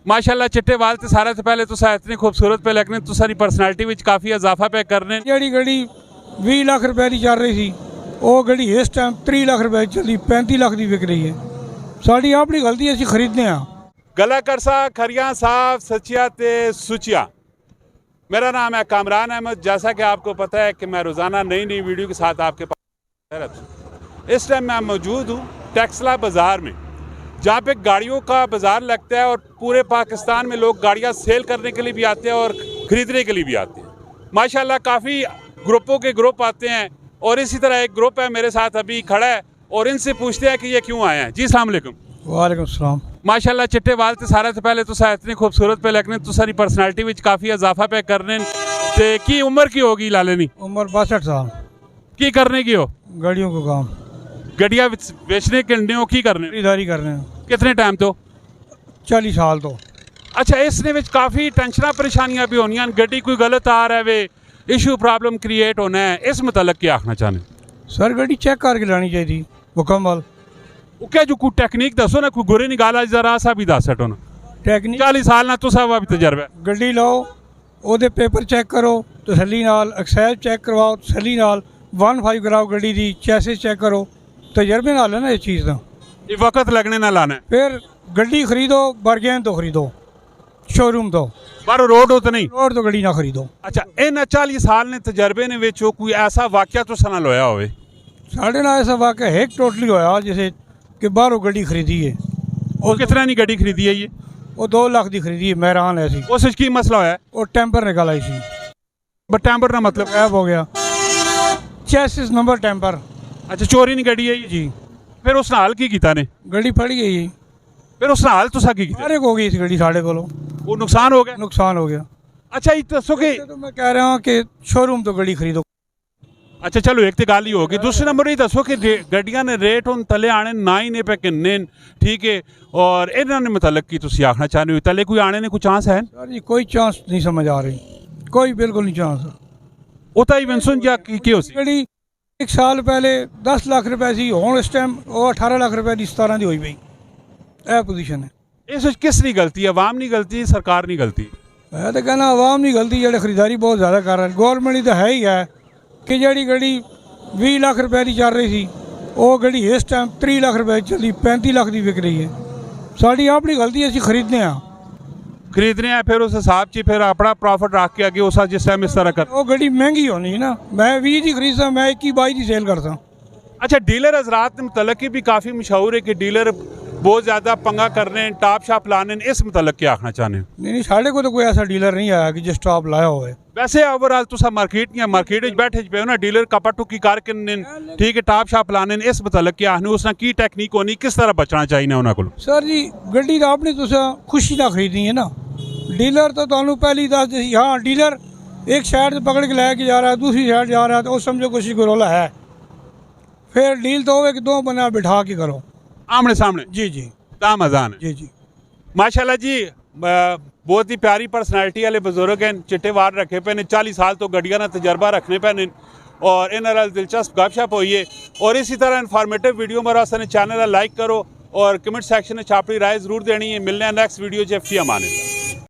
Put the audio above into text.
माशाल्लाह चिट्टे वाल ते सारे तो पहले तुसा इतनी खूबसूरत पे लगने तुसारी पर्सनैलिटी विच काफ़ी इजाफा पे करने। ਜਿਹੜੀ ਗੱਡੀ 20 ਲੱਖ ਰੁਪਏ ਦੀ ਚੱਲ ਰਹੀ ਸੀ ਉਹ ਗੱਡੀ ਇਸ ਟਾਈਮ 30 ਲੱਖ ਰੁਪਏ ਦੀ ਚੱਲਦੀ 35 ਲੱਖ ਦੀ ਵਿਕ ਰਹੀ ਹੈ। ਸਾਡੀ ਆਪਣੀ ਗਲਤੀ ਅਸੀਂ ਖਰੀਦਦੇ ਹਾਂ। गला करसा खरिया साफ सचिया ते सुचिया। मेरा नाम है कामरान अहमद। जैसा कि आपको पता है कि मैं रोज़ाना नई नई वीडियो के साथ आपके पास रहता हूँ। इस टाइम मैं मौजूद हूँ टेक्सला बाज़ार में, जहाँ पे गाड़ियों का बाज़ार लगता है और पूरे पाकिस्तान में लोग गाड़ियाँ सेल करने के लिए भी आते हैं और ख़रीदने के लिए भी आते हैं। माशाल्लाह काफ़ी ग्रुपों के ग्रुप आते हैं और इसी तरह एक ग्रुप है मेरे साथ अभी खड़ा है और इनसे पूछते हैं कि ये क्यों आए हैं। जी अस्सलाम वालेकुम। ਵਾਲੇकुम सलाम। माशाल्लाह चिट्टे वाल ते सारे तो पहले तुसा इतनी खूबसूरत पे लगने तुसारी पर्सनैलिटी विच काफ़ी इजाफा पे करने ते की उम्र की होगी लाले नी उम्र 62 साल। की करने की हो गाड़ियों को काम गड्डियाँ बेचने के हो की करने खरीदारी कर रहे हैं कितने टाइम तो 40 साल तो। अच्छा इसने विच काफ़ी टेंशना परेशानियां भी होनियां गड्डी कोई गलत आ रहा है इशू प्रॉब्लम क्रिएट होना है इस मुतलक क्या आखना चाहने सर गाड़ी चेक करके लानी चाहिए मुकम्मल। क्या जो कोई टेक्निक दसो ना कोई गुरे निकाला जरा सा भी दस हटो ना टेक्निक 40 साल ना तुसा वा भी तजर्बा ਗੱਡੀ ਲਾਓ ਉਹਦੇ ਪੇਪਰ ਚੈੱਕ ਕਰੋ ਤਸੱਲੀ ਨਾਲ, ਐਕਸੈਲ ਚੈੱਕ ਕਰਵਾਓ ਤਸੱਲੀ ਨਾਲ, 15 ਕਰਾਓ ਗੱਡੀ ਦੀ, ਚੈਸਿਸ ਚੈੱਕ ਕਰੋ, ਤਜਰਬੇ ਨਾਲ ਹੈ ਨਾ ਇਸ ਚੀਜ਼ ਦਾ। ये वक्त लगने ना लाना है ਫਿਰ ਗੱਡੀ ਖਰੀਦੋ ਬਰਗੇਨ ਤੋਂ ਖਰੀਦੋ, ਸ਼ੋਰੂਮ ਤੋਂ, पर रोड हो तो नहीं। ਰੋਡ ਤੋਂ ਗੱਡੀ ਨਾ ਖਰੀਦੋ। अच्छा इन 40 साल ने तजर्बे ने विच कोई ऐसा वाकया तुसा नाल होया होवे ਸਾਡੇ ਨਾਲ ਐਸਾ ਵਾਕਿਆ ਇੱਕ ਟੋਟਲੀ ਹੋਇਆ ਜਿਵੇਂ ਕਿ ਬਾਹਰੋਂ ਗੱਡੀ ਖਰੀਦੀ ਹੈ वो कितना नहीं गड्डी खरीदी है ये ਉਹ 2 ਲੱਖ ਦੀ ਖਰੀਦੀ ਹੈ ਮਹਿਰਾਨ ਐਸੀ। उस विच की मसला होया ਉਹ ਟੈਂਪਰ ਨਿਕਲ ਆਈ ਸੀ, टेम्पर ना मतलब ਗਾਇਬ ਹੋ ਗਿਆ, ਚੈਸਿਸ ਨੰਬਰ ਟੈਂਪਰ। अच्छा चोरी नहीं गड्डी है ये ਜੀ फिर उस नाल की कीता ने ਗੱਡੀ ਫੜੀ ਗਈ, फिर उस नाल तुसा की कीता ਸਾਰੇ ਹੋ ਗਈ ਸੀ ਗੱਡੀ ਸਾਡੇ ਕੋਲੋਂ, वो नुकसान हो गया। ਨੁਕਸਾਨ ਹੋ ਗਿਆ। अच्छा ये दसो कि तो मैं कह रहा हूँ कि शोरूम तो गड्डी खरीदो। अच्छा चलो एक तो गल ही होगी। दूसरे नंबर ये दसो कि गड्डियां ने रेट हुन तले आने ना ही ने पे किन्ने ठीक है और इन्होंने मतलब की तुसी आखना चाहते हो तले कोई आने ने कोई चांस है सर जी कोई चांस नहीं समझ आ रही, कोई बिल्कुल नहीं चांस। उता ही विंसन या की हो सी गड्डी एक साल पहले 10 लाख रुपए सी, हुण इस टाइम वो 18 लाख रुपए की 17 की हुई पई। यह पोजीशन है। इस किसकी गलती है? अवाम की गलती सरकार की गलती? मैं तो कहना आवाम की गलती, जो खरीदारी बहुत ज़्यादा कर रहे हैं। गौरमेंट तो है ही है कि जी गड्डी 20 लाख रुपए की चल रही थी वो गड्डी इस टाइम 30 लाख रुपए की चलती 35 लाख की विक रही है। साड़ी अपनी गलती असीं खरीदने खरीदने हैं फिर उस हिसाब से फिर अपना प्रॉफिट रख के आगे उस जिस टाइम इस तरह कर वो गड्डी महंगी होनी है ना। मैं 20 की खरीदता, मैं 21-22 की सेल करता। अच्छा डीलर हजरात मुतलक की भी काफ़ी मशहूर है कि डीलर बहुत ज़्यादा पंगा करने टाप शाप लाने इस मुतलक क्या आखना चाहने? नहीं साढ़े को तो कोई ऐसा डीलर नहीं आया कि जिस टॉप लाया हो। वैसे ओवरऑल तुसा मार्केट या मार्केट बैठे पे हो ना डीलर कपा टुकी करके ठीक है टाप शाप लाने इस मुतलक क्या आखने उसने की टेक्निक होनी किस तरह बचना चाहिए उन्होंने को? सर जी गड्डी तो आपने तुसा खुशी ना खरीदनी है ना। डीलर तो तुहानू पहली दस दी हाँ डीलर एक साइड से पकड़ के लैके जा रहा है दूसरी साइड जा रहा है तो वो समझो कुछ को रोला है। फिर डील तो हो कि दो बना बिठा के करो आमने सामने। जी जी तामजान है जी जी माशाल्लाह जी। बहुत ही प्यारी पर्सनैलिटी वाले बुजुर्ग हैं चिट्टे वाल रखे पे ने 40 साल तो गड्डियां ना तजर्बा रखने पे ने और इन दिलचस्प गपशप हुई है और इसी तरह इन्फॉर्मेटिव वीडियो मेरा चैनल लाइक करो और कमेंट सेक्शन में अपनी राय जरूर देनी है। मिलने नेक्स्ट वीडियो च अमाने।